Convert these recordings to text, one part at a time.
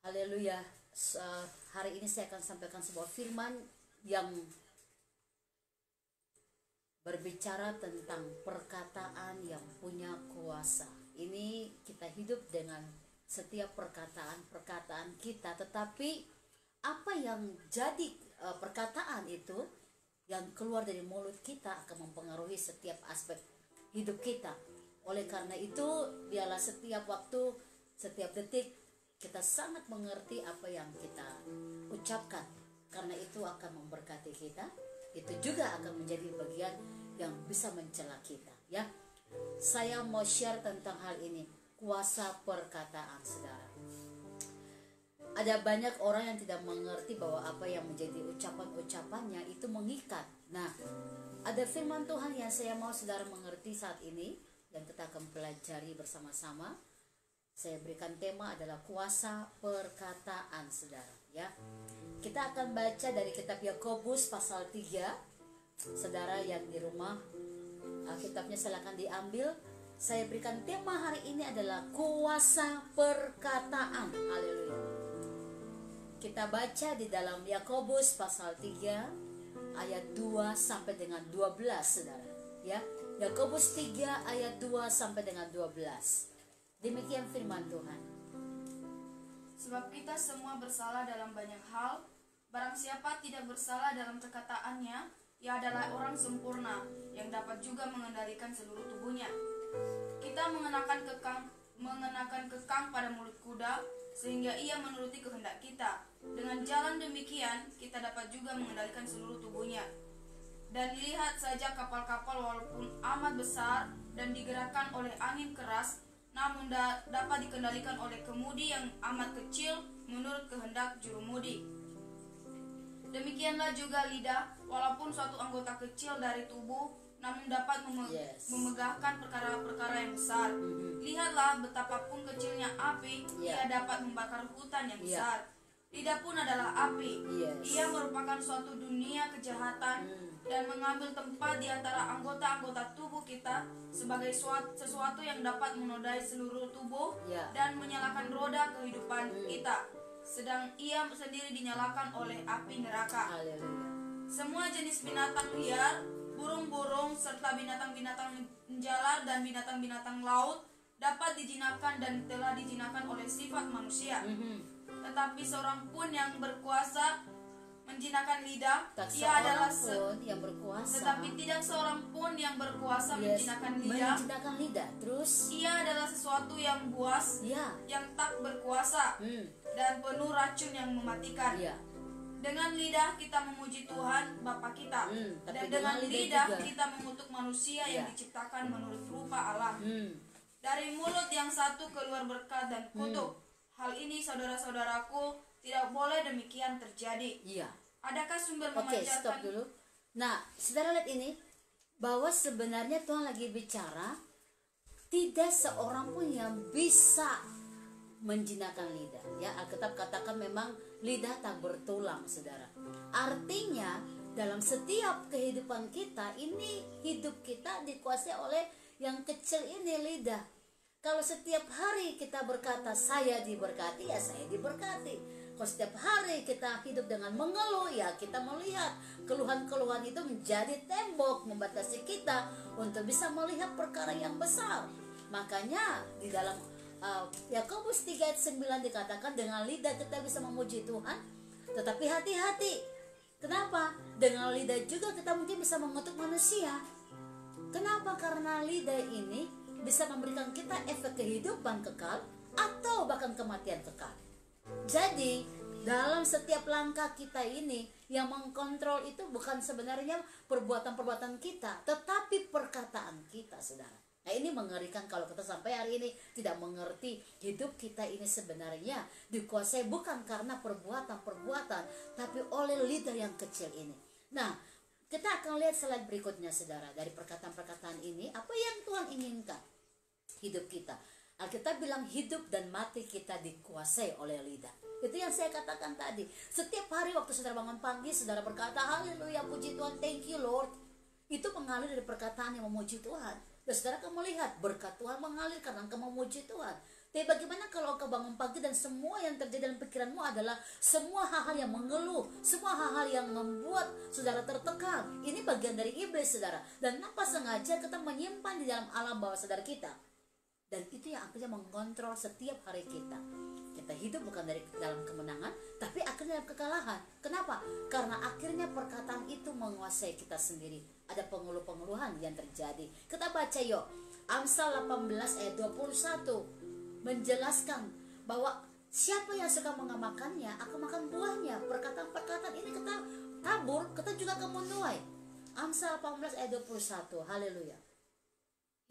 Haleluya. Hari ini saya akan sampaikan sebuah firman yang berbicara tentang perkataan yang punya kuasa. Ini kita hidup dengan setiap perkataan kita, tetapi apa yang jadi perkataan itu yang keluar dari mulut kita akan mempengaruhi setiap aspek hidup kita. Oleh karena itu, biarlah setiap waktu, setiap detik kita sangat mengerti apa yang kita ucapkan, karena itu akan memberkati kita. Itu juga akan menjadi bagian yang bisa mencela kita, ya. Saya mau share tentang hal ini, kuasa perkataan, saudara. Ada banyak orang yang tidak mengerti bahwa apa yang menjadi ucapan-ucapannya itu mengikat. Nah, ada firman Tuhan yang saya mau saudara mengerti saat ini, dan kita akan pelajari bersama-sama. Saya berikan tema adalah kuasa perkataan, saudara, ya. Kita akan baca dari kitab Yakobus pasal 3. Saudara yang di rumah, kitabnya silakan diambil. Saya berikan tema hari ini adalah kuasa perkataan. Haleluya. Kita baca di dalam Yakobus pasal 3 ayat 2 sampai dengan 12, saudara, ya. Yakobus 3 ayat 2 sampai dengan 12. Demikian firman Tuhan. Sebab kita semua bersalah dalam banyak hal. Barang siapa tidak bersalah dalam perkataannya, ia adalah orang sempurna yang dapat juga mengendalikan seluruh tubuhnya. Kita mengenakan kekang pada mulut kuda, sehingga ia menuruti kehendak kita. Dengan jalan demikian, kita dapat juga mengendalikan seluruh tubuhnya. Dan lihat saja kapal-kapal walaupun amat besar dan digerakkan oleh angin keras, namun dapat dikendalikan oleh kemudi yang amat kecil menurut kehendak jurumudi. Demikianlah juga lidah, walaupun suatu anggota kecil dari tubuh, namun dapat memegahkan perkara-perkara yang besar. Lihatlah betapapun kecilnya api, ia dapat membakar hutan yang besar. Lidah pun adalah api. Ia merupakan suatu dunia kejahatan dan mengambil tempat di antara anggota-anggota tubuh kita sebagai sesuatu yang dapat menodai seluruh tubuh dan menyalakan roda kehidupan kita, sedang ia sendiri dinyalakan oleh api neraka. Semua jenis binatang liar, burung-burung, serta binatang-binatang menjalar dan binatang-binatang laut dapat dijinakan dan telah dijinakan oleh sifat manusia. Tetapi seorang pun yang berkuasa menjinakkan lidah, ia adalah yang berkuasa. Tetapi tidak seorang pun yang berkuasa menjinakkan lidah. Terus ia adalah sesuatu yang buas, yang tak berkuasa, dan penuh racun yang mematikan. Dengan lidah kita memuji Tuhan Bapa kita, dan dengan lidah kita mengutuk manusia yang diciptakan menurut rupa Allah. Dari mulut yang satu keluar berkat dan kutuk. Hal ini, saudara-saudaraku, tidak boleh demikian terjadi. Adakah sumber memanjatkan? Stop dulu. Nah, saudara lihat ini, bahwa sebenarnya Tuhan lagi bicara, tidak seorang pun yang bisa menjinakkan lidah. Ya, Alkitab katakan memang lidah tak bertulang, saudara. Artinya dalam setiap kehidupan kita ini, hidup kita dikuasai oleh yang kecil ini, lidah. Kalau setiap hari kita berkata saya diberkati, ya saya diberkati. Kalau setiap hari kita hidup dengan mengeluh, ya kita melihat keluhan-keluhan itu menjadi tembok membatasi kita untuk bisa melihat perkara yang besar. Makanya di dalam Yakobus 3 ayat 9 dikatakan dengan lidah kita bisa memuji Tuhan, tetapi hati-hati. Kenapa? Dengan lidah juga kita mungkin bisa mengutuk manusia. Kenapa? Karena lidah ini bisa memberikan kita efek kehidupan kekal atau bahkan kematian kekal. Jadi dalam setiap langkah kita ini yang mengkontrol itu bukan sebenarnya perbuatan-perbuatan kita, tetapi perkataan kita, saudara. Nah, ini mengerikan kalau kita sampai hari ini tidak mengerti hidup kita ini sebenarnya dikuasai bukan karena perbuatan-perbuatan, tapi oleh lidah yang kecil ini. Nah, kita akan lihat slide berikutnya, saudara. Dari perkataan-perkataan ini, apa yang Tuhan inginkan hidup kita. Alkitab bilang hidup dan mati kita dikuasai oleh lidah. Itu yang saya katakan tadi. Setiap hari waktu saudara bangun pagi, saudara berkata, haleluya, puji Tuhan, thank you Lord. Itu mengalir dari perkataan yang memuji Tuhan. Dan saudara akan melihat berkat Tuhan mengalir karena engkau memuji Tuhan. Tapi bagaimana kalau engkau bangun pagi dan semua yang terjadi dalam pikiranmu adalah semua hal-hal yang mengeluh, semua hal-hal yang membuat saudara tertekan. Ini bagian dari iblis, saudara. Dan tanpa sengaja kita menyimpan di dalam alam bawah sadar kita. Dan itu yang akhirnya mengontrol setiap hari kita. Kita hidup bukan dari dalam kemenangan, tapi akhirnya dalam kekalahan. Kenapa? Karena akhirnya perkataan itu menguasai kita sendiri. Ada pengeluh-pengeluhan yang terjadi. Kita baca yuk, Amsal 18 ayat 21 menjelaskan bahwa siapa yang suka mengamalkannya akan makan buahnya. Perkataan-perkataan ini kita tabur, kita juga akan menuai. Amsal 18 ayat 21. Haleluya.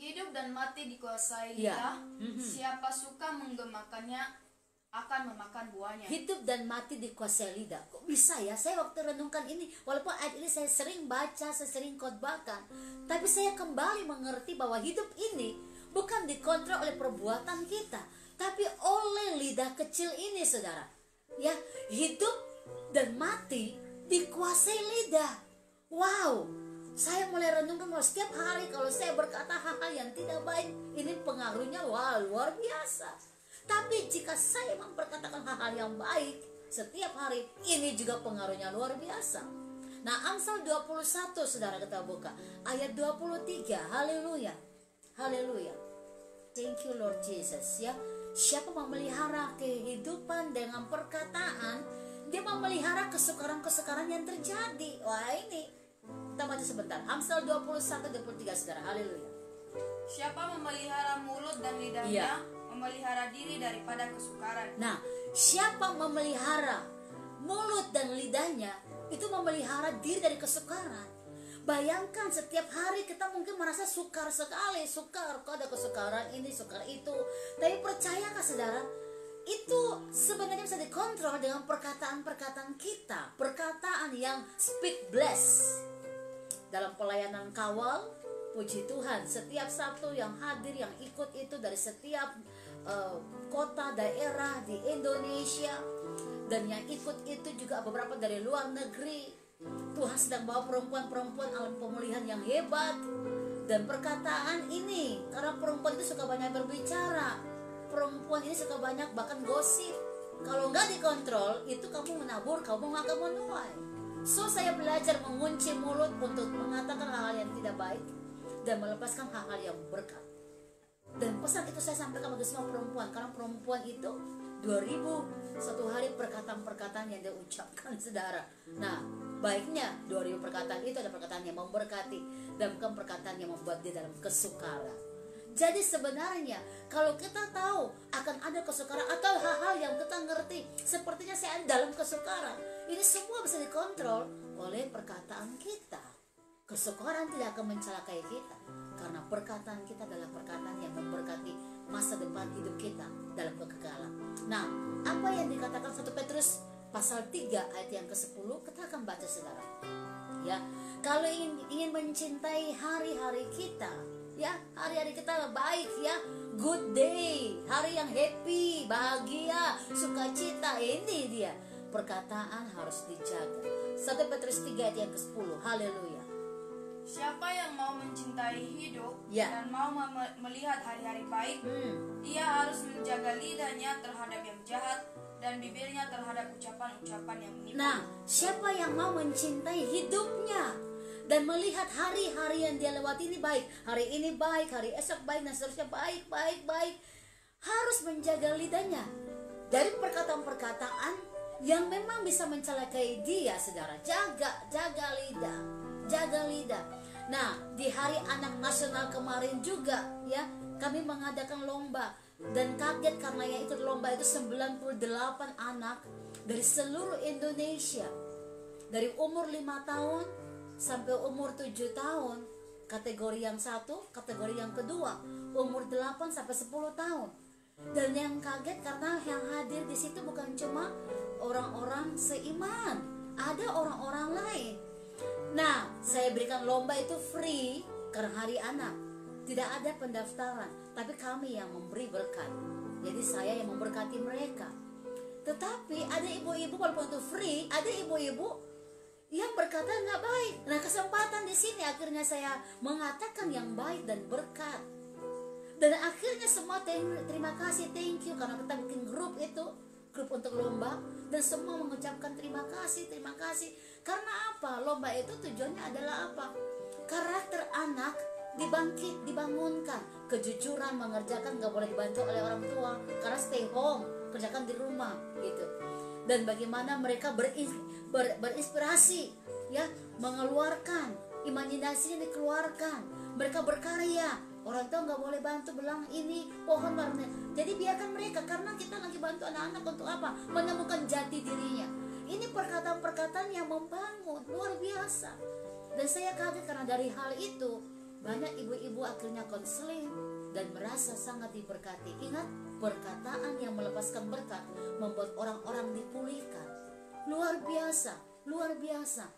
Hidup dan mati dikuasai lidah. Siapa suka menggemakannya akan memakan buahnya. Hidup dan mati dikuasai lidah. Kok bisa ya? Saya waktu renungkan ini, walaupun ayat ini saya sering baca, saya sering khotbahkan, tapi saya kembali mengerti bahwa hidup ini bukan dikontrol oleh perbuatan kita, tapi oleh lidah kecil ini, saudara. Ya, hidup dan mati dikuasai lidah. Wow, saya mulai renungkan bahwa setiap hari kalau saya berkata hal-hal yang tidak baik, ini pengaruhnya luar biasa. Tapi jika saya memperkatakan hal-hal yang baik setiap hari, ini juga pengaruhnya luar biasa. Nah, Amsal 21, saudara, kita buka ayat 23. Haleluya. Haleluya. Thank you Lord Jesus, ya. Siapa memelihara kehidupan dengan perkataan, dia memelihara kesukaran-kesukaran yang terjadi. Wah, ini kita baca sebentar. Amsal 21:23, saudara. Haleluya. Siapa memelihara mulut dan lidahnya, memelihara diri daripada kesukaran. Nah, siapa memelihara mulut dan lidahnya, itu memelihara diri dari kesukaran. Bayangkan setiap hari kita mungkin merasa sukar sekali, sukar, kok ada kesukaran ini, sukar itu. Tapi percayakah saudara, itu sebenarnya bisa dikontrol dengan perkataan-perkataan kita. Perkataan yang speak bless. Dalam pelayanan kawal, puji Tuhan, setiap Sabtu yang hadir, yang ikut itu dari setiap kota, daerah di Indonesia. Dan yang ikut itu juga beberapa dari luar negeri. Tuhan sedang bawa perempuan-perempuan alam pemulihan yang hebat. Dan perkataan ini, karena perempuan itu suka banyak berbicara, perempuan ini suka banyak bahkan gosip. Kalau nggak dikontrol, itu kamu menabur, kamu akan menuai. So saya belajar mengunci mulut untuk mengatakan hal-hal yang tidak baik dan melepaskan hal-hal yang berkat. Dan pesan itu saya sampaikan bagi semua perempuan, karena perempuan itu 2000 satu hari perkataan-perkataan yang dia ucapkan, saudara. Nah, baiknya 2000 perkataan itu ada perkataan yang memberkati dan bukan perkataan yang membuat dia dalam kesukaran. Jadi sebenarnya kalau kita tahu akan ada kesukaran atau hal-hal yang kita ngerti, sepertinya saya ada dalam kesukaran, ini semua bisa dikontrol oleh perkataan kita. Kesukaran tidak akan mencelakai kita, karena perkataan kita adalah perkataan yang memberkati masa depan hidup kita dalam kekekalan. Nah, apa yang dikatakan 1 Petrus pasal 3 ayat yang ke-10, kita akan baca, saudara. Ya, kalau ingin mencintai hari-hari kita, ya, hari-hari kita baik, ya, good day, hari yang happy, bahagia, sukacita, ini dia. Perkataan harus dijaga. 1 Petrus 3 ayat yang ke-10. Haleluya. Siapa yang mau mencintai hidup dan mau melihat hari-hari baik, ia harus menjaga lidahnya terhadap yang jahat dan bibirnya terhadap ucapan-ucapan yang menipu. Nah, siapa yang mau mencintai hidupnya dan melihat hari-hari yang dia lewati ini baik, hari ini baik, hari esok baik, dan seterusnya baik, harus menjaga lidahnya dari perkataan-perkataan yang memang bisa mencelakai dia, saudara. Jaga lidah, jaga lidah. Nah, di Hari Anak Nasional kemarin juga, ya, kami mengadakan lomba. Dan kaget karena yang ikut lomba itu 98 anak dari seluruh Indonesia, dari umur 5 tahun sampai umur 7 tahun, kategori yang satu, kategori yang kedua umur 8 sampai 10 tahun. Dan yang kaget karena yang hadir di situ bukan cuma orang-orang seiman, ada orang-orang lain. Nah, saya berikan lomba itu free karena Hari Anak. Tidak ada pendaftaran, tapi kami yang memberi berkat. Jadi saya yang memberkati mereka. Tetapi ada ibu-ibu, walaupun itu free, ada ibu-ibu yang berkata nggak baik. Nah, kesempatan di sini akhirnya saya mengatakan yang baik dan berkat. Dan akhirnya semua terima kasih, thank you, karena kita bikin grup itu, grup untuk lomba, dan semua mengucapkan terima kasih. Karena apa? Lomba itu tujuannya adalah apa? Karakter anak dibangunkan, kejujuran, mengerjakan gak boleh dibantu oleh orang tua karena stay home, kerjakan di rumah gitu. Dan bagaimana mereka berinspirasi, ya, mengeluarkan imajinasinya, dikeluarkan, mereka berkarya. Orang tua nggak boleh bantu, bilang ini pohon warna. Jadi biarkan mereka, karena kita lagi bantu anak-anak untuk apa? Menemukan jati dirinya. Ini perkataan-perkataan yang membangun, luar biasa. Dan saya kaget karena dari hal itu banyak ibu-ibu akhirnya konseling dan merasa sangat diberkati. Ingat, perkataan yang melepaskan berkat membuat orang-orang dipulihkan. Luar biasa, luar biasa.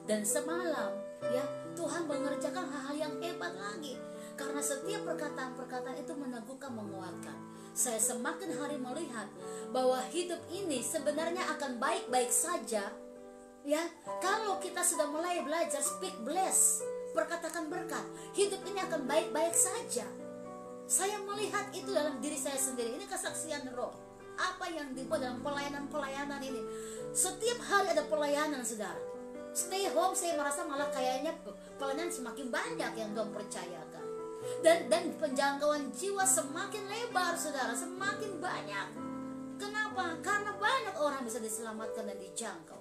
Dan semalam, ya, Tuhan mengerjakan hal-hal yang hebat lagi. Karena setiap perkataan-perkataan itu meneguhkan, menguatkan. Saya semakin hari melihat bahwa hidup ini sebenarnya akan baik-baik saja, ya, kalau kita sudah mulai belajar speak bless, perkatakan berkat, hidup ini akan baik-baik saja. Saya melihat itu dalam diri saya sendiri. Ini kesaksian roh. Apa yang dibuat dalam pelayanan ini. Setiap hari ada pelayanan, saudara. Stay home, saya merasa malah kayaknya pelayanan semakin banyak yang Tuhan percayakan. Dan penjangkauan jiwa semakin lebar, saudara, semakin banyak. Kenapa? Karena banyak orang bisa diselamatkan dan dijangkau.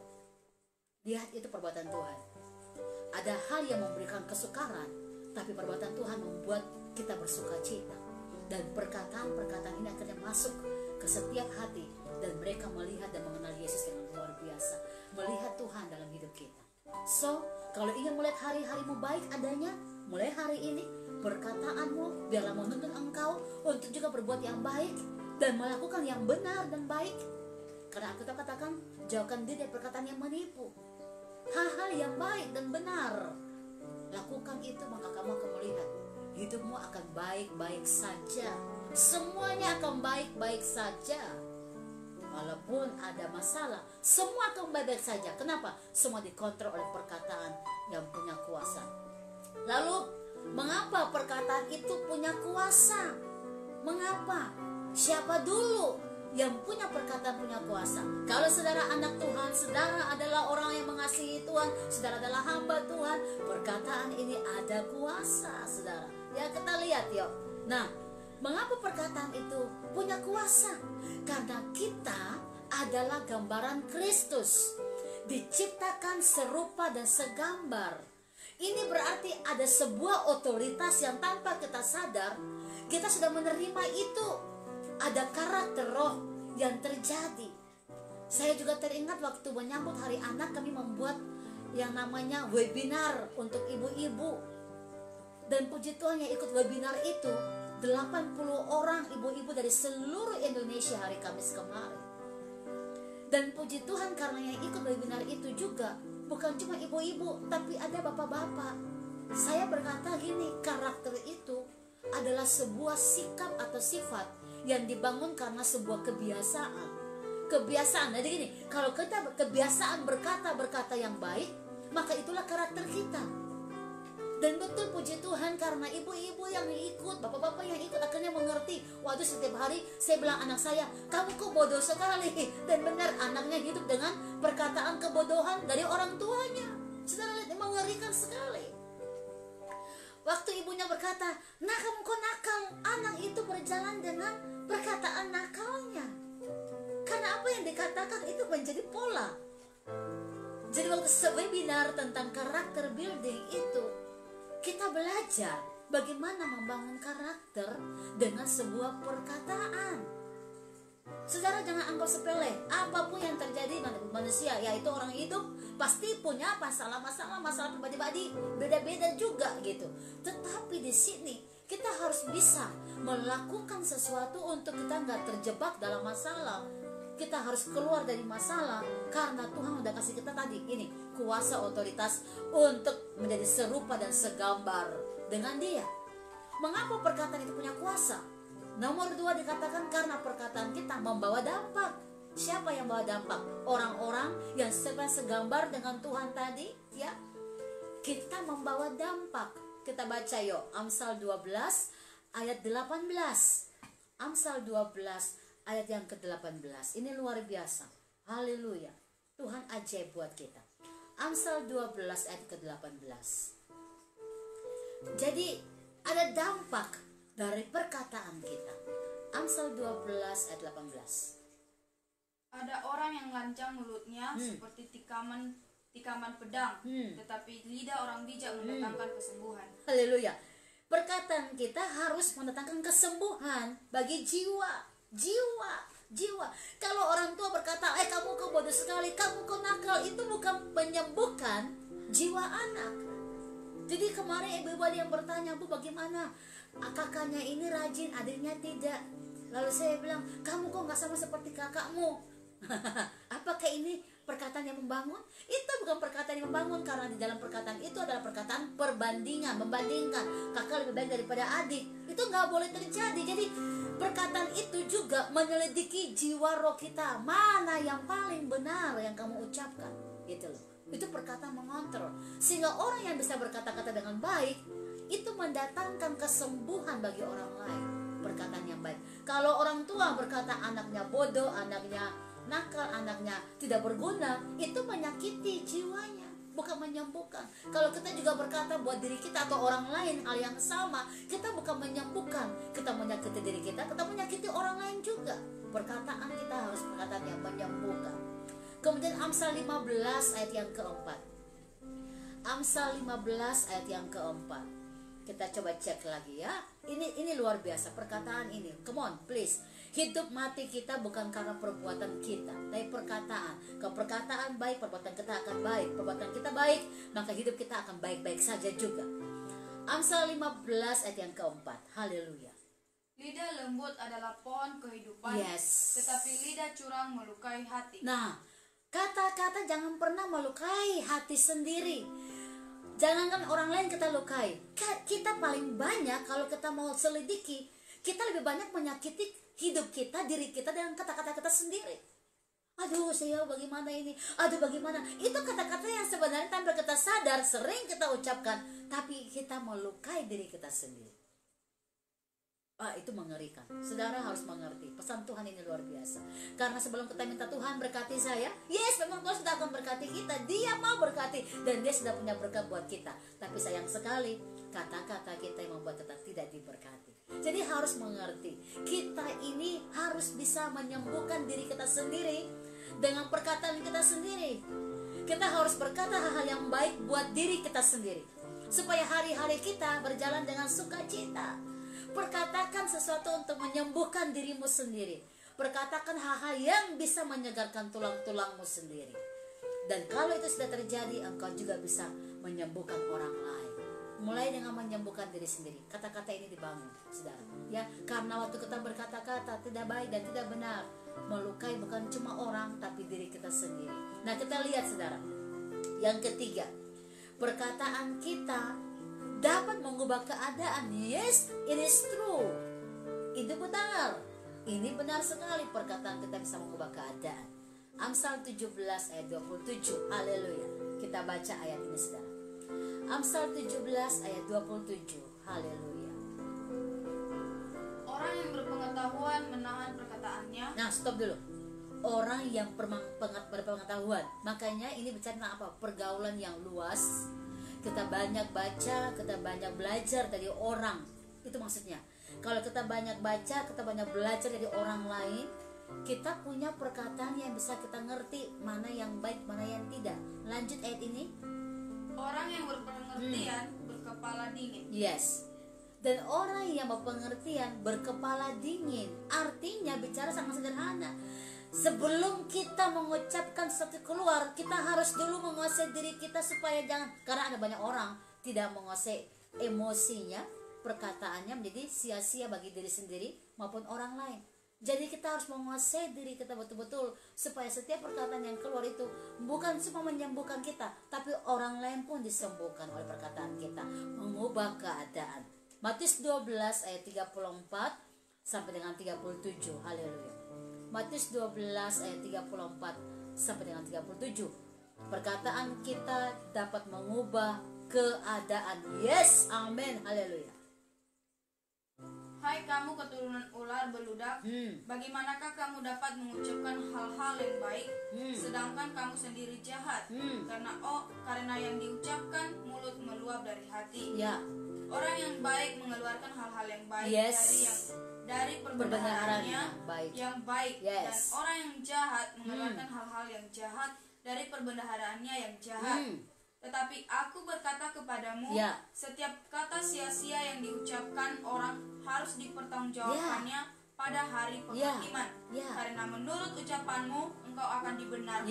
Lihat, itu perbuatan Tuhan. Ada hal yang memberikan kesukaran, tapi perbuatan Tuhan membuat kita bersuka cita. Dan perkataan-perkataan ini akhirnya masuk ke setiap hati, dan mereka melihat dan mengenal Yesus dengan luar biasa. Melihat Tuhan dalam hidup kita. So, kalau ingin melihat hari-harimu baik adanya, mulai hari ini perkataanmu biarlah menuntun engkau untuk juga berbuat yang baik dan melakukan yang benar dan baik. Karena aku katakan, jauhkan diri dari perkataan yang menipu. Hal-hal yang baik dan benar, lakukan itu, maka kamu akan melihat hidupmu akan baik-baik saja. Semuanya akan baik-baik saja. Walaupun ada masalah, semua akan baik-baik saja. Kenapa? Semua dikontrol oleh perkataan yang punya kuasa. Lalu, mengapa perkataan itu punya kuasa? Mengapa? Siapa dulu yang punya perkataan punya kuasa? Kalau saudara anak Tuhan, saudara adalah orang yang mengasihi Tuhan, saudara adalah hamba Tuhan, perkataan ini ada kuasa, saudara. Ya, kita lihat yuk. Nah, mengapa perkataan itu punya kuasa? Karena kita adalah gambaran Kristus, diciptakan serupa dan segambar. Ini berarti ada sebuah otoritas yang tanpa kita sadar, kita sudah menerima itu. Ada karakter roh yang terjadi. Saya juga teringat waktu menyambut Hari Anak, kami membuat yang namanya webinar untuk ibu-ibu. Dan puji Tuhan yang ikut webinar itu 80 orang ibu-ibu dari seluruh Indonesia hari Kamis kemarin. Dan puji Tuhan karena yang ikut webinar itu juga bukan cuma ibu-ibu, tapi ada bapak-bapak. Saya berkata gini, karakter itu adalah sebuah sikap atau sifat yang dibangun karena sebuah kebiasaan. Kebiasaan, jadi gini, kalau kita kebiasaan berkata yang baik, maka itulah karakter kita. Dan betul puji Tuhan karena ibu-ibu yang ikut, bapak-bapak yang ikut akhirnya mengerti. Waktu setiap hari saya bilang anak saya, kamu kok bodoh sekali. Dan benar, anaknya hidup dengan perkataan kebodohan dari orang tuanya. Saudara lihat, mengerikan sekali. Waktu ibunya berkata, nah kamu kok nakal, anak itu berjalan dengan perkataan nakalnya. Karena apa yang dikatakan itu menjadi pola. Jadi waktu webinar tentang karakter building itu, kita belajar bagaimana membangun karakter dengan sebuah perkataan. Saudara jangan anggap sepele. Apapun yang terjadi manusia, yaitu orang hidup, pasti punya masalah pribadi, beda-beda juga gitu. Tetapi di sini kita harus bisa melakukan sesuatu untuk kita nggak terjebak dalam masalah. Kita harus keluar dari masalah karena Tuhan udah kasih kita tadi ini kuasa otoritas untuk menjadi serupa dan segambar dengan Dia. Mengapa perkataan itu punya kuasa? Nomor 2 dikatakan karena perkataan kita membawa dampak. Siapa yang bawa dampak? Orang-orang yang segambar dengan Tuhan tadi, ya. Kita membawa dampak. Kita baca yuk Amsal 12 ayat 18. Amsal 12 ayat yang ke-18. Ini luar biasa. Haleluya. Tuhan ajaib buat kita. Amsal 12 ayat ke-18. Jadi ada dampak dari perkataan kita. Amsal 12 ayat 18. Ada orang yang lancang mulutnya seperti tikaman pedang, tetapi lidah orang bijak mendatangkan kesembuhan. Haleluya. Perkataan kita harus mendatangkan kesembuhan bagi jiwa. Kalau orang tua berkata, kamu kok bodoh sekali, kamu kok nakal, itu bukan menyembuhkan jiwa anak. Jadi kemarin ibu ada yang bertanya, Bu, bagaimana kakaknya ini rajin, adiknya tidak. Lalu saya bilang, kamu kok gak sama seperti kakakmu? Apakah ini perkataan yang membangun? Itu bukan perkataan yang membangun, karena di dalam perkataan itu adalah perkataan perbandingan, membandingkan kakak lebih baik daripada adik. Itu nggak boleh terjadi. Jadi perkataan itu juga menyelidiki jiwa roh kita, mana yang paling benar yang kamu ucapkan, gitu loh. Itu perkataan mengontrol, sehingga orang yang bisa berkata-kata dengan baik itu mendatangkan kesembuhan bagi orang lain. Perkataan yang baik. Kalau orang tua berkata anaknya bodoh, anaknya nakal, anaknya tidak berguna, itu menyakiti jiwanya, bukan menyembuhkan. Kalau kita juga berkata buat diri kita atau orang lain hal yang sama, kita bukan menyembuhkan, kita menyakiti diri kita menyakiti orang lain juga. Perkataan kita harus perkataan yang menyembuhkan. Kemudian Amsal 15 ayat yang keempat. Amsal 15 ayat yang keempat. Kita coba cek lagi ya. Ini luar biasa perkataan ini. Come on, please. Hidup mati kita bukan karena perbuatan kita, tapi perkataan. Kalau perkataan baik, perbuatan kita akan baik. Perbuatan kita baik, maka hidup kita akan baik-baik saja juga. Amsal 15 ayat yang keempat. Haleluya. Lidah lembut adalah pohon kehidupan, tetapi lidah curang melukai hati. Nah, kata-kata jangan pernah melukai hati sendiri. Jangankan orang lain kita lukai. Kita paling banyak kalau kita mau selidiki, kita lebih banyak menyakiti hidup kita, diri kita dengan kata-kata kita sendiri. Aduh, saya bagaimana ini? Aduh, bagaimana? Itu kata-kata yang sebenarnya tanpa kita sadar sering kita ucapkan, tapi kita melukai diri kita sendiri. Itu mengerikan. Saudara harus mengerti pesan Tuhan ini luar biasa. Karena sebelum kita minta Tuhan berkati saya, yes, memang Tuhan sudah akan berkati kita. Dia mau berkati dan dia sudah punya berkat buat kita. Tapi sayang sekali kata-kata kita yang membuat kita tidak diberkati. Jadi harus mengerti, kita ini harus bisa menyembuhkan diri kita sendiri dengan perkataan kita sendiri. Kita harus berkata hal-hal yang baik buat diri kita sendiri, supaya hari-hari kita berjalan dengan sukacita. Perkatakan sesuatu untuk menyembuhkan dirimu sendiri. Perkatakan hal-hal yang bisa menyegarkan tulang-tulangmu sendiri. Dan kalau itu sudah terjadi, engkau juga bisa menyembuhkan orang lain. Mulai dengan menyembuhkan diri sendiri. Kata-kata ini dibangun, saudara. Ya, karena waktu kita berkata-kata tidak baik dan tidak benar, melukai bukan cuma orang, tapi diri kita sendiri. Nah, kita lihat, saudara. Yang ketiga, perkataan kita dapat mengubah keadaan. Yes, it is true. Itu benar. Ini benar sekali, perkataan kita bisa mengubah keadaan. Amsal 17 ayat 27. Haleluya. Kita baca ayat ini, saudara. Amsal 17 ayat 27. Haleluya. Orang yang berpengetahuan menahan perkataannya. Nah, stop dulu. Orang yang berpengetahuan. Makanya ini bicara tentang apa? Pergaulan yang luas. Kita banyak baca, kita banyak belajar dari orang. Itu maksudnya. Kalau kita banyak baca, kita banyak belajar dari orang lain, kita punya perkataan yang bisa kita ngerti mana yang baik, mana yang tidak. Lanjut ayat ini. Orang yang berpengertian berkepala dingin. Yes. Dan orang yang berpengertian berkepala dingin. Artinya bicara sangat sederhana. Sebelum kita mengucapkan sesuatu keluar, kita harus dulu menguasai diri kita supaya jangan, karena ada banyak orang tidak menguasai emosinya, perkataannya menjadi sia-sia bagi diri sendiri maupun orang lain. Jadi kita harus menguasai diri kita betul-betul supaya setiap perkataan yang keluar itu bukan cuma menyembuhkan kita, tapi orang lain pun disembuhkan oleh perkataan kita, mengubah keadaan. Matius 12 ayat 34 sampai dengan 37. Haleluya. Matius 12 ayat 34 sampai dengan 37. Perkataan kita dapat mengubah keadaan. Yes, amin, haleluya. Hai kamu keturunan ular beludak, bagaimanakah kamu dapat mengucapkan hal-hal yang baik, sedangkan kamu sendiri jahat? Karena yang diucapkan mulut meluap dari hati. Orang yang baik mengeluarkan hal-hal yang baik dari perbendaharanya yang baik, dan orang yang jahat mengeluarkan hal-hal yang jahat dari perbendaharaannya yang jahat. Tetapi aku berkata kepadamu, setiap kata sia-sia yang diucapkan orang harus dipertanggungjawabkannya pada hari penghakiman. Karena menurut ucapanmu engkau akan dibenarkan,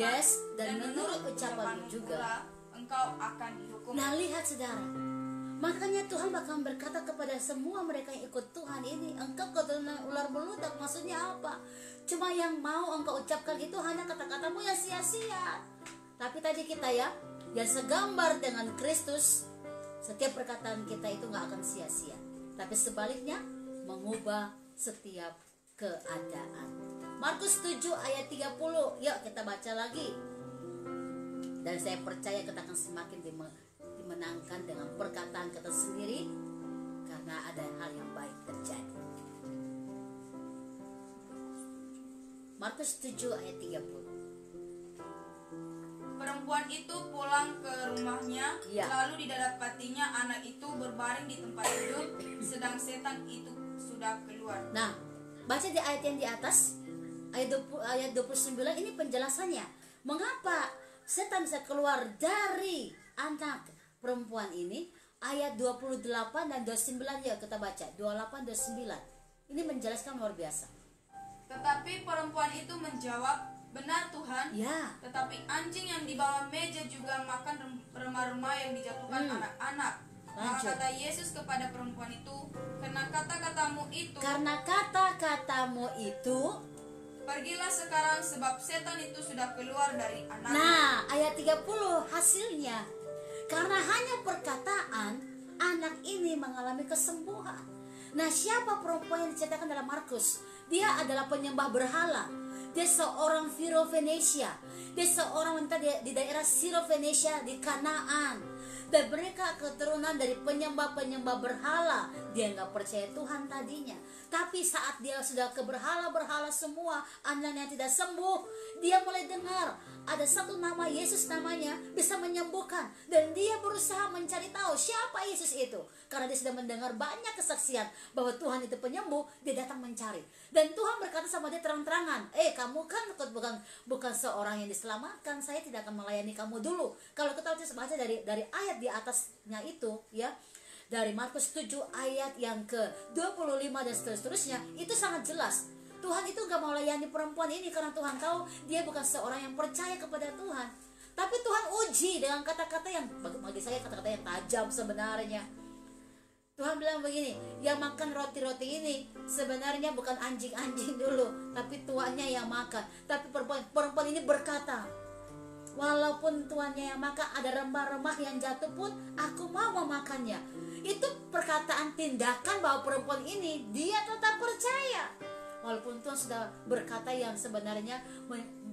dan menurut ucapanmu juga engkau akan dihukum. Nah, lihat saudara, makanya Tuhan bakal berkata kepada semua mereka yang ikut Tuhan ini, engkau keturunan ular beludak. Maksudnya apa? Cuma yang mau engkau ucapkan itu hanya kata-katamu yang sia-sia. Tapi tadi kita yang segambar dengan Kristus, setiap perkataan kita itu gak akan sia-sia, tapi sebaliknya mengubah setiap keadaan. Markus 7 ayat 30. Yuk kita baca lagi. Dan saya percaya kita akan semakin dimenangkan dengan perkataan kita sendiri, karena ada hal yang baik terjadi. Markus 7 ayat 30. Perempuan itu pulang ke rumahnya, lalu didapatinya anak itu berbaring di tempat tidur, sedang setan itu sudah keluar. Nah, baca di ayat yang di atas, ayat 29, ini penjelasannya. Mengapa setan bisa keluar dari anak perempuan ini? Ayat 28 dan 29, ya kita baca, 28 dan 29. Ini menjelaskan luar biasa. Tetapi perempuan itu menjawab, benar Tuhan, tetapi anjing yang di bawah meja juga makan remah-remah yang dijatuhkan anak-anak. Maka kata Yesus kepada perempuan itu, karena kata-katamu itu, pergilah sekarang sebab setan itu sudah keluar dari anak. Nah, ayat 30 hasilnya, karena hanya perkataan anak ini mengalami kesembuhan. Nah, siapa perempuan yang diceritakan dalam Markus? Dia adalah penyembah berhala. Dia seorang Syro-Fenisia. Dia seorang wanita di daerah Syro-Fenisia di Kanaan. Dan mereka keturunan dari penyembah-penyembah berhala. Dia nggak percaya Tuhan tadinya. Tapi saat dia sudah ke berhala-berhala semua, anaknya tidak sembuh, dia mulai dengar ada satu nama, Yesus namanya, bisa menyembuhkan. Dan dia berusaha mencari tahu siapa Yesus itu. Karena dia sudah mendengar banyak kesaksian bahwa Tuhan itu penyembuh, dia datang mencari. Dan Tuhan berkata sama dia terang-terangan, kamu kan bukan seorang yang diselamatkan, saya tidak akan melayani kamu dulu. Kalau kita baca dari ayat di atasnya itu, ya, dari Markus 7 ayat yang ke-25 dan seterusnya, itu sangat jelas. Tuhan itu gak mau layani perempuan ini karena Tuhan tahu dia bukan seorang yang percaya kepada Tuhan. Tapi Tuhan uji dengan kata-kata yang bagi saya kata-kata yang tajam sebenarnya. Tuhan bilang begini, yang makan roti-roti ini sebenarnya bukan anjing-anjing dulu, tapi tuannya yang makan. Tapi perempuan ini berkata, walaupun tuannya yang makan, ada remah-remah yang jatuh pun aku mau memakannya. Itu perkataan tindakan bahwa perempuan ini dia tetap percaya. Walaupun Tuhan sudah berkata yang sebenarnya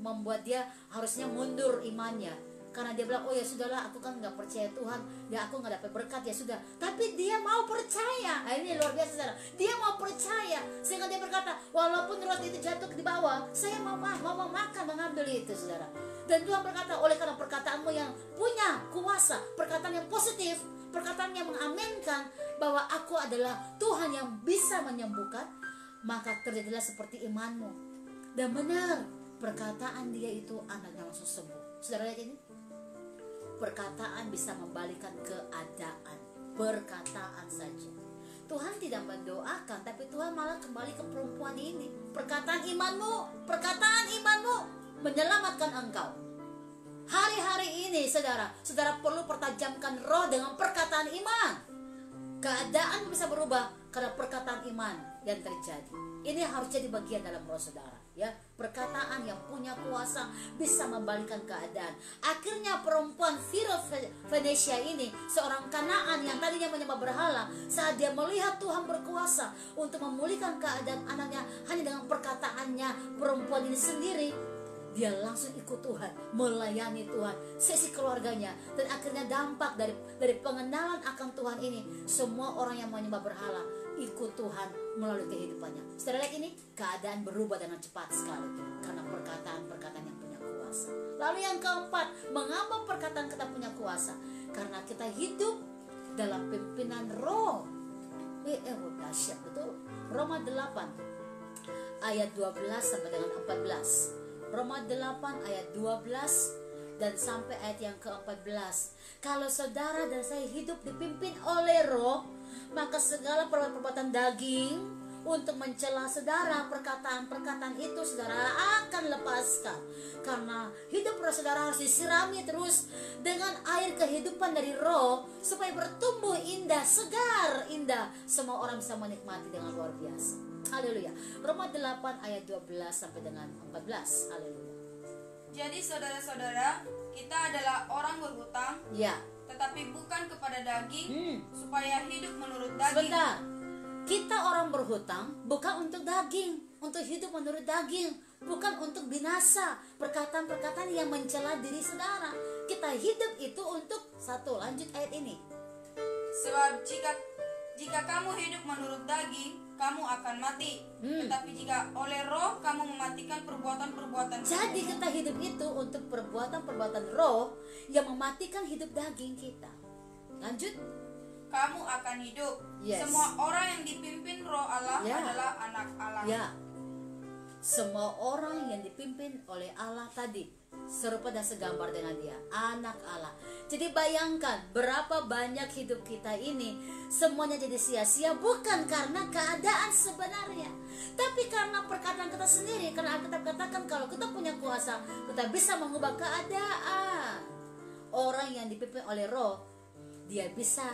membuat dia harusnya mundur imannya. Karena dia bilang, oh ya sudahlah, aku kan gak percaya Tuhan, ya aku gak dapat berkat, ya sudah. Tapi dia mau percaya. Ini luar biasa saudara. Dia mau percaya, sehingga dia berkata, walaupun roti itu jatuh di bawah, saya mau makan, mengambil itu saudara. Dan Tuhan berkata, oleh karena perkataanmu yang punya kuasa, perkataan yang positif, perkataan yang mengaminkan bahwa aku adalah Tuhan yang bisa menyembuhkan, maka terjadilah seperti imanmu. Dan benar, perkataan dia itu anaknya langsung sembuh. Saudara lihat ini, perkataan bisa membalikan keadaan. Perkataan saja. Tuhan tidak mendoakan, tapi Tuhan malah kembali ke perempuan ini. Perkataan imanmu menyelamatkan engkau. Hari-hari ini saudara perlu pertajamkan roh dengan perkataan iman. Keadaan bisa berubah karena perkataan iman yang terjadi. Ini harus jadi bagian dalam roh saudara, ya. Perkataan yang punya kuasa bisa membalikkan keadaan. Akhirnya perempuan Syro-Fenisia ini, seorang Kanaan yang tadinya menyembah berhala, saat dia melihat Tuhan berkuasa untuk memulihkan keadaan anaknya hanya dengan perkataannya perempuan ini sendiri, dia langsung ikut Tuhan, melayani Tuhan, sesi keluarganya. Dan akhirnya dampak dari pengenalan akan Tuhan ini, semua orang yang menyembah berhala ikut Tuhan melalui kehidupannya. Saudara lihat ini, keadaan berubah dengan cepat sekali karena perkataan-perkataan yang punya kuasa. Lalu yang keempat, mengapa perkataan kita punya kuasa? Karena kita hidup dalam pimpinan Roh. Dahsyat betul. Roma 8 ayat 12 sampai dengan 14. Roma 8 ayat 12 dan sampai ayat yang ke-14. Kalau saudara dan saya hidup dipimpin oleh Roh, maka segala perbuatan daging untuk mencela saudara, perkataan-perkataan itu saudara akan lepaskan. Karena hidup Roh saudara harus disirami terus dengan air kehidupan dari Roh supaya bertumbuh indah, segar, indah. Semua orang bisa menikmati dengan luar biasa. Haleluya. Roma 8 ayat 12 sampai dengan 14. Haleluya. Jadi saudara-saudara, kita adalah orang berhutang, Ya. tetapi bukan kepada daging, supaya hidup menurut daging. Sebentar. Kita orang berhutang bukan untuk daging, untuk hidup menurut daging, bukan untuk binasa. Perkataan-perkataan yang mencela diri saudara. Kita hidup itu untuk satu. Lanjut ayat ini. Sebab jika kamu hidup menurut daging, kamu akan mati. Tetapi jika oleh Roh kamu mematikan perbuatan-perbuatan. Jadi kita hidup itu untuk perbuatan-perbuatan Roh yang mematikan hidup daging kita. Lanjut. Kamu akan hidup. Yes. Semua orang yang dipimpin Roh Allah adalah anak Allah. Ya. Semua orang yang dipimpin oleh Allah tadi serupa dan segambar dengan dia, anak Allah. Jadi bayangkan berapa banyak hidup kita ini semuanya jadi sia-sia, bukan karena keadaan sebenarnya, tapi karena perkataan kita sendiri. Karena Alkitab katakan kalau kita punya kuasa, kita bisa mengubah keadaan. Orang yang dipimpin oleh Roh, dia bisa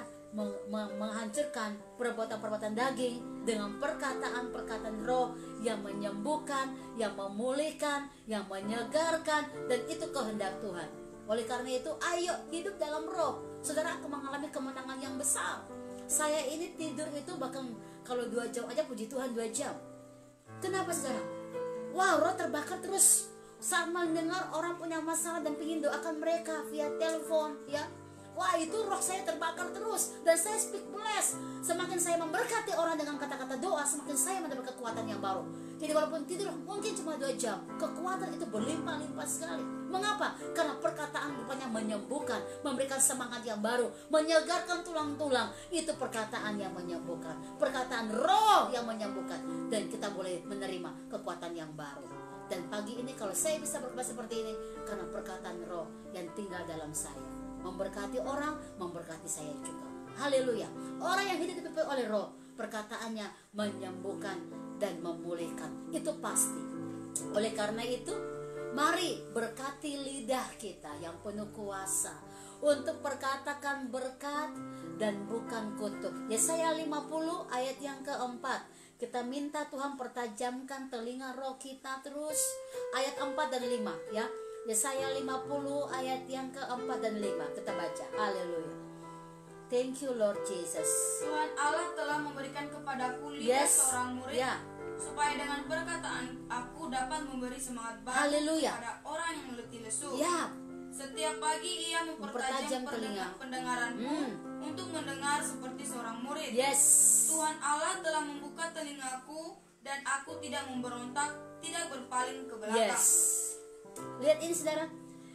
menghancurkan perbuatan-perbuatan daging dengan perkataan-perkataan Roh yang menyembuhkan, yang memulihkan, yang menyegarkan, dan itu kehendak Tuhan. Oleh karena itu, ayo hidup dalam Roh. Saudara akan mengalami kemenangan yang besar. Saya ini tidur itu bahkan kalau 2 jam aja, puji Tuhan 2 jam. Kenapa saudara? Wow, Roh terbakar terus saat mendengar orang punya masalah dan ingin doakan mereka via telepon, ya. Wah, itu roh saya terbakar terus dan saya speak bless. Semakin saya memberkati orang dengan kata-kata doa, semakin saya mendapat kekuatan yang baru. Jadi walaupun tidur mungkin cuma 2 jam, kekuatan itu berlimpah-limpah sekali. Mengapa? Karena perkataan rupanya menyembuhkan, memberikan semangat yang baru, menyegarkan tulang-tulang. Itu perkataan yang menyembuhkan, perkataan Roh yang menyembuhkan, dan kita boleh menerima kekuatan yang baru. Dan pagi ini kalau saya bisa berkata seperti ini, karena perkataan Roh yang tinggal dalam saya, memberkati orang, memberkati saya juga. Haleluya. Orang yang hidup dipimpin oleh Roh, perkataannya menyembuhkan dan memulihkan. Itu pasti. Oleh karena itu, mari berkati lidah kita yang penuh kuasa untuk perkatakan berkat dan bukan kutuk. Yesaya 50 ayat yang keempat. Kita minta Tuhan pertajamkan telinga roh kita terus. Ayat 4 dan 5 ya. Yesaya 50 ayat yang keempat dan 5. Kita baca. Haleluya. Thank you Lord Jesus. Tuhan Allah telah memberikan kepadaku lidah seorang murid, supaya dengan perkataan aku dapat memberi semangat baru kepada orang yang letih lesu. Setiap pagi ia mempertajam pendengaranku untuk mendengar seperti seorang murid. Tuhan Allah telah membuka telingaku dan aku tidak memberontak, tidak berpaling ke belakang. Lihat ini saudara.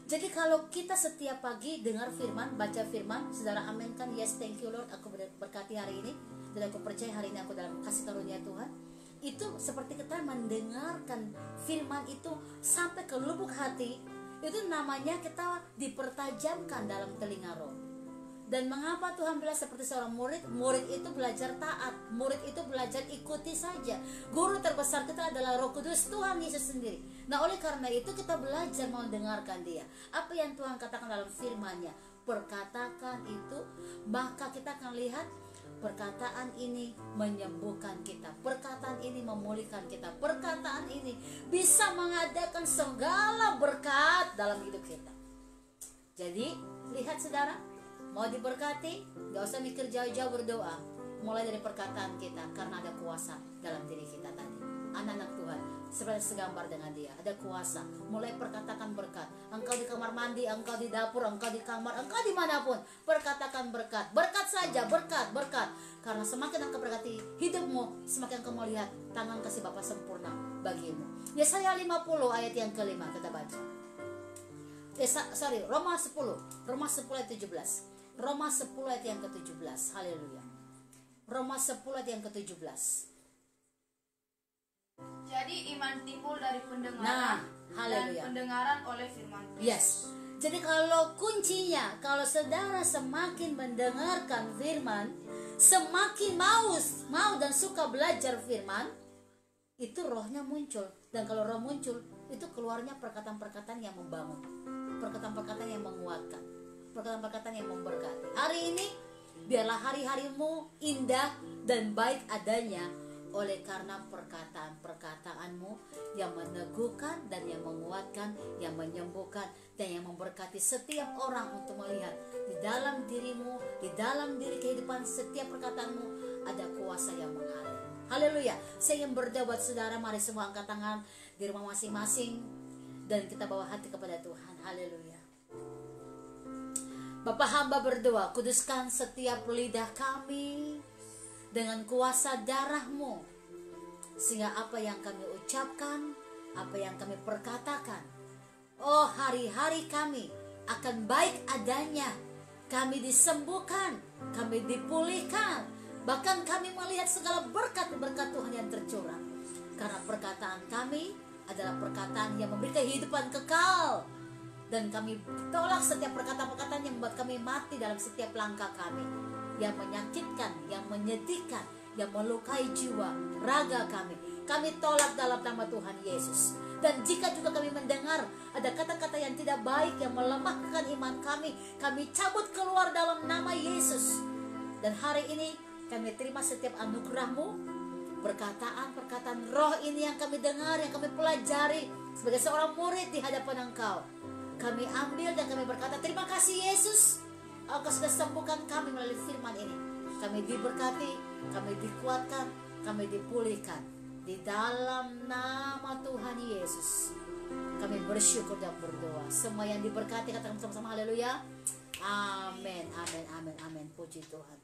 Jadi kalau kita setiap pagi dengar firman, baca firman, saudara aminkan, yes thank you Lord, aku berkati hari ini, dan aku percaya hari ini aku dalam kasih karunia Tuhan. Itu seperti kita mendengarkan firman itu sampai ke lubuk hati. Itu namanya kita dipertajamkan dalam telinga roh. Dan mengapa Tuhan bilang seperti seorang murid? Murid itu belajar taat, murid itu belajar ikuti saja. Guru terbesar kita adalah Roh Kudus, Tuhan Yesus sendiri. Nah oleh karena itu kita belajar mendengarkan dia. Apa yang Tuhan katakan dalam firman-Nya, perkatakan itu, maka kita akan lihat perkataan ini menyembuhkan kita, perkataan ini memulihkan kita, perkataan ini bisa mengadakan segala berkat dalam hidup kita. Jadi lihat saudara, mau diberkati, gak usah mikir jauh-jauh, berdoa. Mulai dari perkataan kita, karena ada kuasa dalam diri kita tadi. Anak-anak Tuhan, seperti segambar dengan dia. Ada kuasa. Mulai perkatakan berkat. Engkau di kamar mandi, engkau di dapur, engkau di kamar, engkau dimanapun, perkatakan berkat. Berkat saja, berkat, berkat. Karena semakin engkau berkati hidupmu, semakin engkau melihat tangan kasih Bapa sempurna bagimu. Yesaya 50 ayat yang kelima kita baca. Roma 10 ayat 17. Roma 10 ayat yang ke-17. Haleluya. Roma 10 ayat yang ke-17. Jadi iman timbul dari pendengaran, dan pendengaran oleh firman Kristus. Yes. Jadi kalau kuncinya, kalau saudara semakin mendengarkan firman, semakin mau dan suka belajar firman, itu rohnya muncul. Dan kalau roh muncul, itu keluarnya perkataan-perkataan yang membangun, perkataan-perkataan yang menguatkan, perkataan-perkataan yang memberkati. Hari ini biarlah hari-harimu indah dan baik adanya, oleh karena perkataan-perkataanmu yang meneguhkan dan yang menguatkan, yang menyembuhkan dan yang memberkati setiap orang untuk melihat di dalam dirimu, di dalam diri kehidupan setiap perkataanmu ada kuasa yang mengalir. Haleluya. Saya ingin berdoa buat saudara, mari semua angkat tangan di rumah masing-masing dan kita bawa hati kepada Tuhan. Haleluya. Bapa, hamba berdoa, kuduskan setiap lidah kami dengan kuasa darah-Mu, sehingga apa yang kami ucapkan, apa yang kami perkatakan, oh hari-hari kami akan baik adanya. Kami disembuhkan, kami dipulihkan, bahkan kami melihat segala berkat-berkat Tuhan yang tercurah. Karena perkataan kami adalah perkataan yang memberi kehidupan kekal. Dan kami tolak setiap perkataan-perkataan yang membuat kami mati dalam setiap langkah kami, yang menyakitkan, yang menyedihkan, yang melukai jiwa, raga kami. Kami tolak dalam nama Tuhan Yesus. Dan jika juga kami mendengar ada kata-kata yang tidak baik yang melemahkan iman kami cabut keluar dalam nama Yesus. Dan hari ini kami terima setiap anugerah-Mu, perkataan-perkataan roh ini yang kami dengar, yang kami pelajari sebagai seorang murid di hadapan Engkau. Kami ambil dan kami berkata, terima kasih Yesus, Engkau sudah sembuhkan kami melalui firman ini. Kami diberkati, kami dikuatkan, kami dipulihkan. Di dalam nama Tuhan Yesus kami bersyukur dan berdoa. Semua yang diberkati katakan bersama-sama haleluya. Amin, amin, amin, amin. Puji Tuhan.